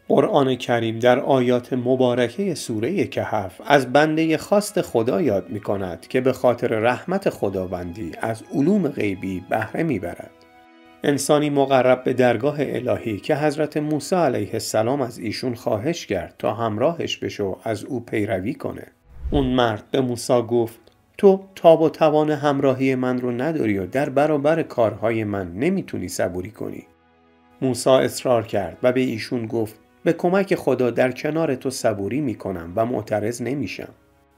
قرآن کریم در آیات مبارکه سوره کهف از بنده خواست خدا یاد می کند که به خاطر رحمت خداوندی از علوم غیبی بهره می برد. انسانی مقرب به درگاه الهی که حضرت موسی علیه السلام از ایشون خواهش کرد تا همراهش بشه و از او پیروی کنه. اون مرد به موسی گفت تو تاب و توان همراهی من رو نداری و در برابر کارهای من نمیتونی صبوری کنی. موسی اصرار کرد و به ایشون گفت به کمک خدا در کنار تو صبوری میکنم و معترض نمیشم.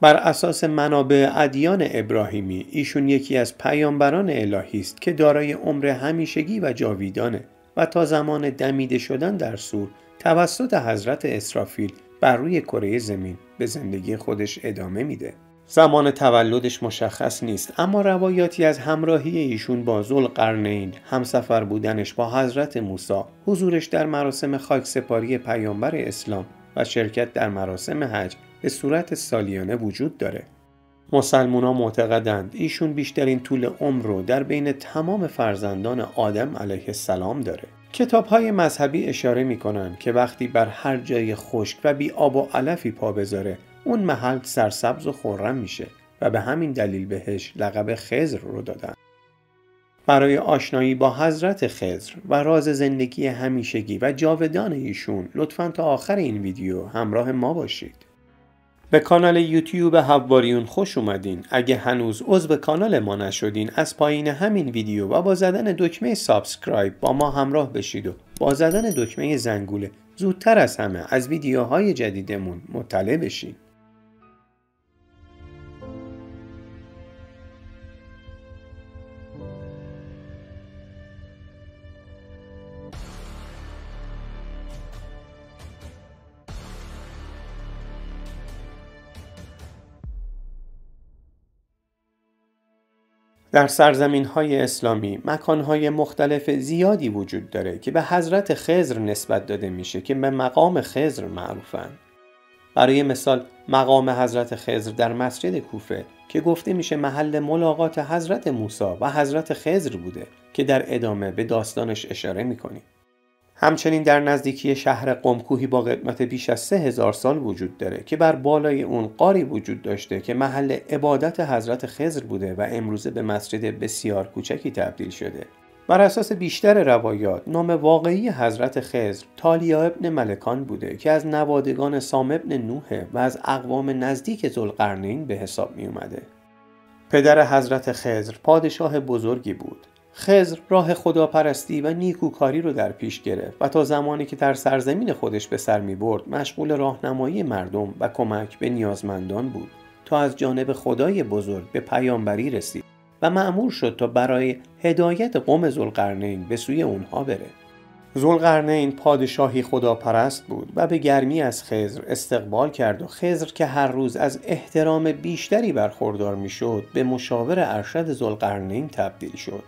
بر اساس منابع ادیان ابراهیمی ایشون یکی از پیامبران الهی است که دارای عمر همیشگی و جاویدانه و تا زمان دمیده شدن در صور توسط حضرت اسرافیل بر روی کره زمین به زندگی خودش ادامه میده. زمان تولدش مشخص نیست، اما روایاتی از همراهی ایشون با ذوالقرنین، همسفر بودنش با حضرت موسی، حضورش در مراسم خاکسپاری پیامبر اسلام و شرکت در مراسم حج به صورت سالیانه وجود داره. مسلمونا معتقدند ایشون بیشترین طول عمر رو در بین تمام فرزندان آدم علیه السلام داره. کتاب‌های مذهبی اشاره می‌کنند که وقتی بر هر جای خشک و بی آب و علفی پا بذاره اون محل سرسبز و خرم میشه و به همین دلیل بهش لقب خضر رو دادن. برای آشنایی با حضرت خضر و راز زندگی همیشگی و جاودان ایشون لطفاً تا آخر این ویدیو همراه ما باشید. به کانال یوتیوب حواریون خوش اومدین. اگه هنوز عضو کانال ما نشدین از پایین همین ویدیو و با زدن دکمه سابسکرایب با ما همراه بشید و با زدن دکمه زنگوله زودتر از همه از ویدیوهای جدیدمون مطلع بشین. در سرزمین‌های اسلامی مکان‌های مختلف زیادی وجود داره که به حضرت خضر نسبت داده میشه که به مقام خضر معروفن. برای مثال مقام حضرت خضر در مسجد کوفه که گفته میشه محل ملاقات حضرت موسی و حضرت خضر بوده که در ادامه به داستانش اشاره میکنیم. همچنین در نزدیکی شهر قم کوهی با قدمت بیش از 3000 سال وجود داره که بر بالای اون غاری وجود داشته که محل عبادت حضرت خضر بوده و امروزه به مسجد بسیار کوچکی تبدیل شده. بر اساس بیشتر روایات نام واقعی حضرت خضر تالیا ابن ملکان بوده که از نوادگان سام ابن نوح و از اقوام نزدیک ذوالقرنین به حساب می اومده. پدر حضرت خضر پادشاه بزرگی بود. خضر راه خداپرستی و نیکوکاری رو در پیش گرفت و تا زمانی که در سرزمین خودش به سر می برد مشغول راهنمایی مردم و کمک به نیازمندان بود تا از جانب خدای بزرگ به پیامبری رسید و مأمور شد تا برای هدایت قوم ذوالقرنین به سوی اونها بره. ذوالقرنین پادشاهی خداپرست بود و به گرمی از خضر استقبال کرد و خضر که هر روز از احترام بیشتری برخوردار میشد به مشاور ارشد ذوالقرنین تبدیل شد.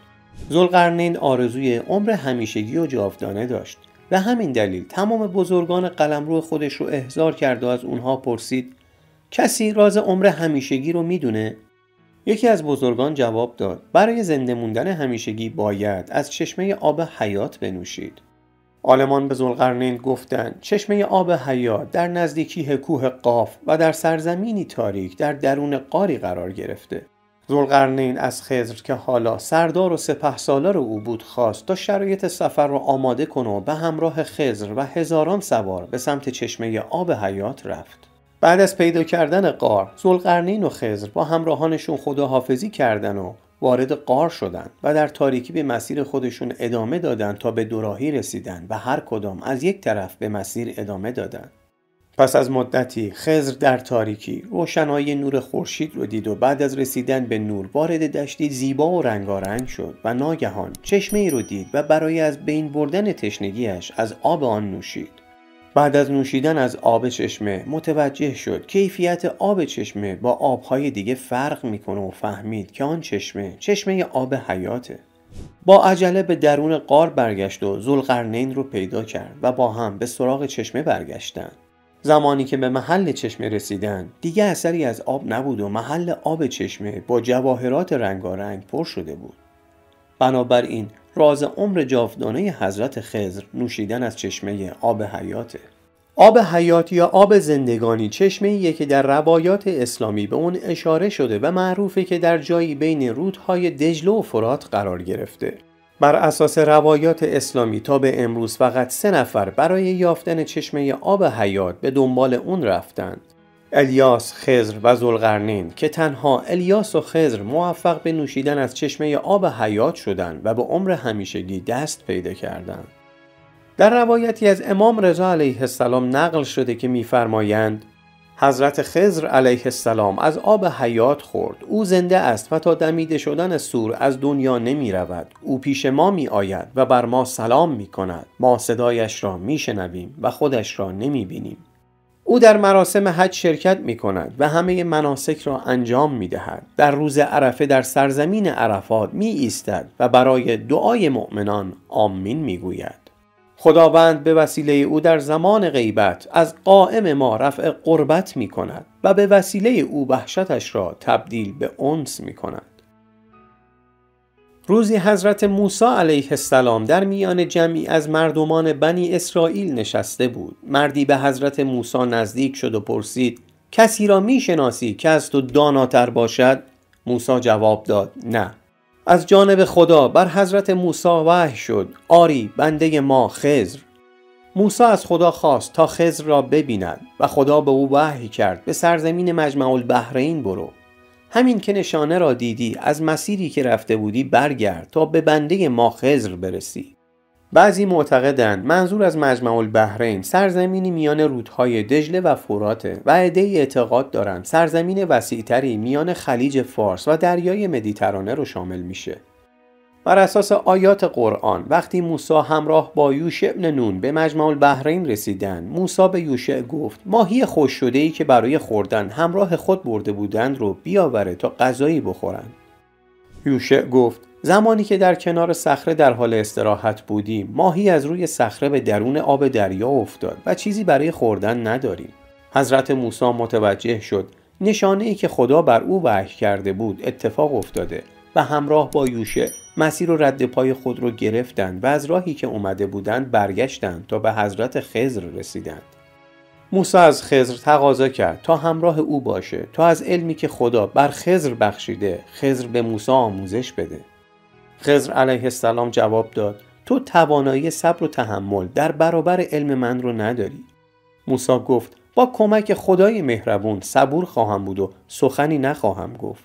ذوالقرنین آرزوی عمر همیشگی و جاودانه داشت. به همین دلیل تمام بزرگان قلمرو خودش رو احضار کرد و از اونها پرسید کسی راز عمر همیشگی رو میدونه؟ یکی از بزرگان جواب داد برای زنده موندن همیشگی باید از چشمه آب حیات بنوشید. عالمان به ذوالقرنین گفتند چشمه آب حیات در نزدیکی کوه قاف و در سرزمینی تاریک در درون غاری قرار گرفته. ذوالقرنین از خضر که حالا سردار و سپهسالار او بود خواست تا شرایط سفر را آماده کنه و به همراه خضر و هزاران سوار به سمت چشمه آب حیات رفت. بعد از پیدا کردن غار، ذوالقرنین و خضر با همراهانشون خداحافظی کردن و وارد غار شدند و در تاریکی به مسیر خودشون ادامه دادند تا به دوراهی رسیدن و هر کدام از یک طرف به مسیر ادامه دادند. پس از مدتی خضر در تاریکی روشنایی نور خورشید رو دید و بعد از رسیدن به نور وارد دشتی زیبا و رنگارنگ شد و ناگهان چشمه‌ای رو دید و برای از بین بردن تشنگیش از آب آن نوشید. بعد از نوشیدن از آب چشمه متوجه شد کیفیت آب چشمه با آبهای دیگه فرق میکنه و فهمید که آن چشمه آب حیاته. با عجله به درون غار برگشت و ذوالقرنین رو پیدا کرد و با هم به سراغ چشمه برگشتند. زمانی که به محل چشمه رسیدن دیگه اثری از آب نبود و محل آب چشمه با جواهرات رنگارنگ پر شده بود. بنابراین راز عمر جاودانه حضرت خضر نوشیدن از چشمه آب حیاته. آب حیات یا آب زندگانی چشمه‌ایه که در روایات اسلامی به اون اشاره شده و معروفه که در جایی بین رودهای دجله و فرات قرار گرفته. بر اساس روایات اسلامی تا به امروز فقط 3 نفر برای یافتن چشمه آب حیات به دنبال اون رفتند. الیاس، خضر و ذوالقرنین که تنها الیاس و خضر موفق به نوشیدن از چشمه آب حیات شدند و به عمر همیشگی دست پیدا کردند. در روایتی از امام رضا علیه السلام نقل شده که می‌فرمایند حضرت خضر علیه السلام از آب حیات خورد. او زنده است و تا دمیده شدن صور از دنیا نمی رود. او پیش ما می آید و بر ما سلام می کند. ما صدایش را می شنویم و خودش را نمی بینیم. او در مراسم حج شرکت می کند و همه مناسک را انجام می دهد. در روز عرفه در سرزمین عرفات می ایستد و برای دعای مؤمنان آمین می گوید. خداوند به وسیله او در زمان غیبت از قائم ما رفع قربت می کند و به وسیله او وحشتش را تبدیل به انس می کند. روزی حضرت موسی علیه السلام در میان جمعی از مردمان بنی اسرائیل نشسته بود. مردی به حضرت موسی نزدیک شد و پرسید: کسی را می شناسی که از تو داناتر باشد؟ موسی جواب داد: نه. از جانب خدا بر حضرت موسی وحی شد: آری بنده ما خضر. موسی از خدا خواست تا خضر را ببیند و خدا به او وحی کرد: به سرزمین مجمع البحرین برو. همین که نشانه را دیدی از مسیری که رفته بودی برگرد تا به بنده ما خضر برسی. بعضی معتقدند منظور از مجمع البحرین سرزمینی میان رودهای دجله و فراته و عده‌ای اعتقاد دارند سرزمین وسیع‌تری میان خلیج فارس و دریای مدیترانه رو شامل میشه. بر اساس آیات قرآن وقتی موسی همراه با یوشع بن نون به مجمع البحرین رسیدند، موسی به یوشع گفت: ماهی خشک شده‌ای که برای خوردن همراه خود برده بودند رو بیاوره تا غذایی بخورند. یوشع گفت: زمانی که در کنار صخره در حال استراحت بودیم، ماهی از روی صخره به درون آب دریا افتاد و چیزی برای خوردن نداریم. حضرت موسی متوجه شد نشانه‌ای که خدا بر او وحی کرده بود اتفاق افتاده و همراه با یوشع مسیر و رد پای خود رو گرفتند و از راهی که اومده بودند برگشتند تا به حضرت خضر رسیدند. موسی از خضر تقاضا کرد تا همراه او باشه تا از علمی که خدا بر خضر بخشیده خضر به موسی آموزش بده. خضر علیه السلام جواب داد: تو توانایی صبر و تحمل در برابر علم من رو نداری. موسی گفت: با کمک خدای مهربون صبور خواهم بود و سخنی نخواهم گفت.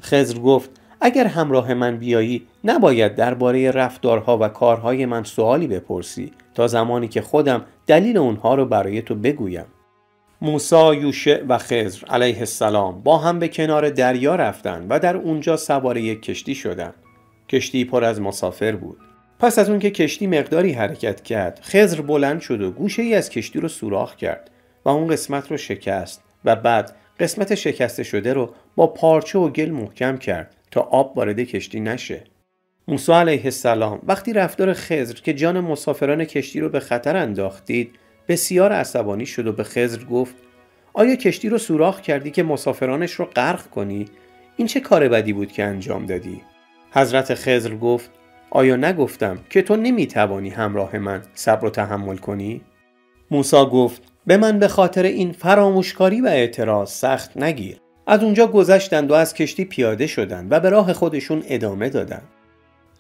خضر گفت: اگر همراه من بیایی نباید درباره رفتارها و کارهای من سوالی بپرسی تا زمانی که خودم دلیل اونها رو برای تو بگویم. موسی، یوشع و خضر علیه السلام با هم به کنار دریا رفتند و در اونجا سوار یک کشتی شدند. کشتی پر از مسافر بود. پس از اون که کشتی مقداری حرکت کرد، خضر بلند شد و گوشه‌ای از کشتی رو سوراخ کرد و اون قسمت رو شکست و بعد قسمت شکسته شده رو با پارچه و گل محکم کرد تا آب وارد کشتی نشه. موسی علیه السلام وقتی رفتار خضر که جان مسافران کشتی رو به خطر انداخت دید، بسیار عصبانی شد و به خضر گفت: آیا کشتی رو سوراخ کردی که مسافرانش رو غرق کنی؟ این چه کار بدی بود که انجام دادی؟ حضرت خضر گفت: آیا نگفتم که تو نمیتوانی همراه من صبر و تحمل کنی؟ موسی گفت: به من به خاطر این فراموشکاری و اعتراض سخت نگیر. از اونجا گذشتند و از کشتی پیاده شدند و به راه خودشون ادامه دادند.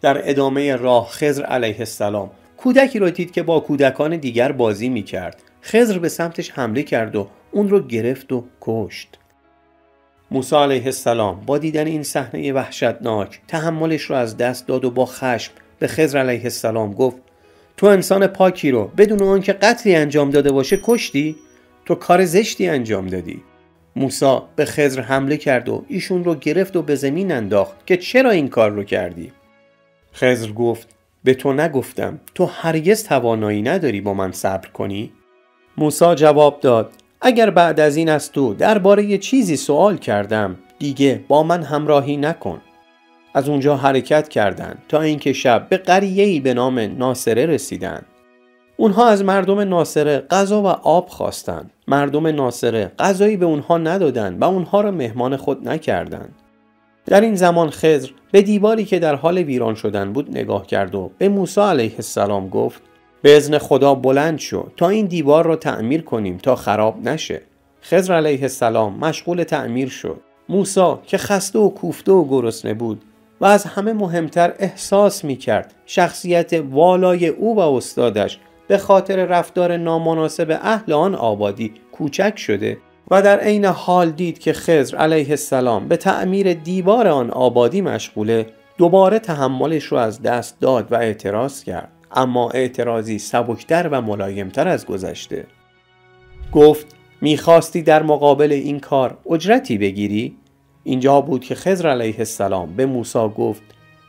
در ادامه راه خضر علیه السلام کودکی را دید که با کودکان دیگر بازی میکرد. خضر به سمتش حمله کرد و اون رو گرفت و کشت. موسی علیه السلام با دیدن این صحنه وحشتناک تحملش رو از دست داد و با خشم به خضر علیه السلام گفت: تو انسان پاکی رو بدون آنکه قتلی انجام داده باشه کشتی؟ تو کار زشتی انجام دادی. موسی به خضر حمله کرد و ایشون رو گرفت و به زمین انداخت که چرا این کار رو کردی؟ خضر گفت: به تو نگفتم تو هرگز توانایی نداری با من صبر کنی؟ موسی جواب داد: اگر بعد از این از تو درباره چیزی سوال کردم دیگه با من همراهی نکن. از اونجا حرکت کردند تا اینکه شب به قریه‌ای به نام ناصره رسیدند. اونها از مردم ناصره غذا و آب خواستند. مردم ناصره غذایی به اونها ندادند و اونها را مهمان خود نکردند. در این زمان خضر به دیواری که در حال ویران شدن بود نگاه کرد و به موسی علیه السلام گفت: به اذن خدا بلند شو تا این دیوار رو تعمیر کنیم تا خراب نشه. خضر علیه السلام مشغول تعمیر شد. موسی که خسته و کوفته و گرسنه بود و از همه مهمتر احساس می‌کرد شخصیت والای او و استادش به خاطر رفتار نامناسب اهل آن آبادی کوچک شده و در عین حال دید که خضر علیه السلام به تعمیر دیوار آن آبادی مشغوله، دوباره تحملش رو از دست داد و اعتراض کرد، اما اعتراضی سبکتر و ملایمتر از گذشته. گفت میخواستی در مقابل این کار اجرتی بگیری؟ اینجا بود که خضر علیه السلام به موسی گفت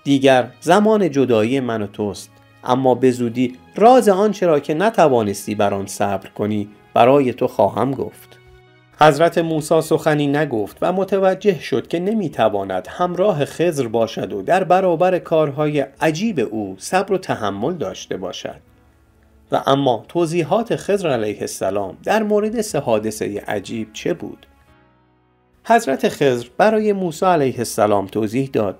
دیگر زمان جدایی من و توست، اما به زودی راز آنچه را که نتوانستی بر آن صبر کنی برای تو خواهم گفت. حضرت موسی سخنی نگفت و متوجه شد که نمیتواند همراه خضر باشد و در برابر کارهای عجیب او صبر و تحمل داشته باشد. و اما توضیحات خضر علیه السلام در مورد سه حادثه عجیب چه بود؟ حضرت خضر برای موسی علیه السلام توضیح داد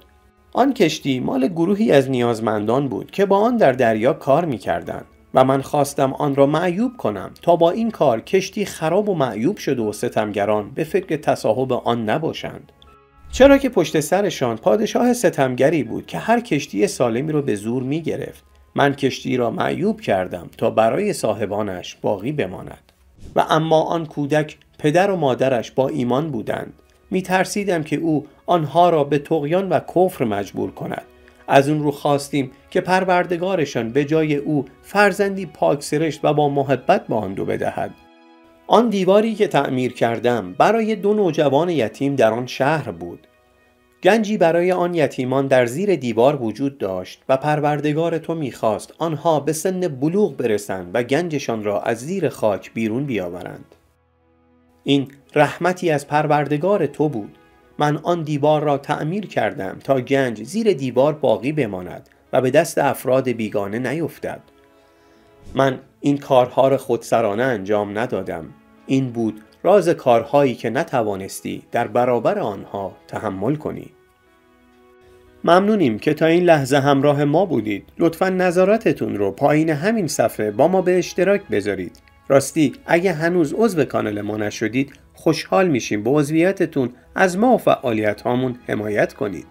آن کشتی مال گروهی از نیازمندان بود که با آن در دریا کار می‌کردند و من خواستم آن را معیوب کنم تا با این کار کشتی خراب و معیوب شده و ستمگران به فکر تصاحب آن نباشند، چرا که پشت سرشان پادشاه ستمگری بود که هر کشتی سالمی را به زور می‌گرفت. من کشتی را معیوب کردم تا برای صاحبانش باقی بماند. و اما آن کودک پدر و مادرش با ایمان بودند. می ترسیدم که او آنها را به طغیان و کفر مجبور کند. از اون رو خواستیم که پروردگارشان به جای او فرزندی پاک سرشت و با محبت به آن دو بدهد. آن دیواری که تعمیر کردم برای 2 نوجوان یتیم در آن شهر بود. گنجی برای آن یتیمان در زیر دیوار وجود داشت و پروردگار تو می‌خواست آنها به سن بلوغ برسند و گنجشان را از زیر خاک بیرون بیاورند. این رحمتی از پروردگار تو بود. من آن دیوار را تعمیر کردم تا گنج زیر دیوار باقی بماند و به دست افراد بیگانه نیفتد. من این کارها را خودسرانه انجام ندادم. این بود راز کارهایی که نتوانستی در برابر آنها تحمل کنی. ممنونیم که تا این لحظه همراه ما بودید. لطفاً نظراتتون رو پایین همین صفحه با ما به اشتراک بذارید. راستی اگه هنوز عضو کانال ما نشدید خوشحال میشیم با عضویتتون از ما و فعالیت هامون حمایت کنید.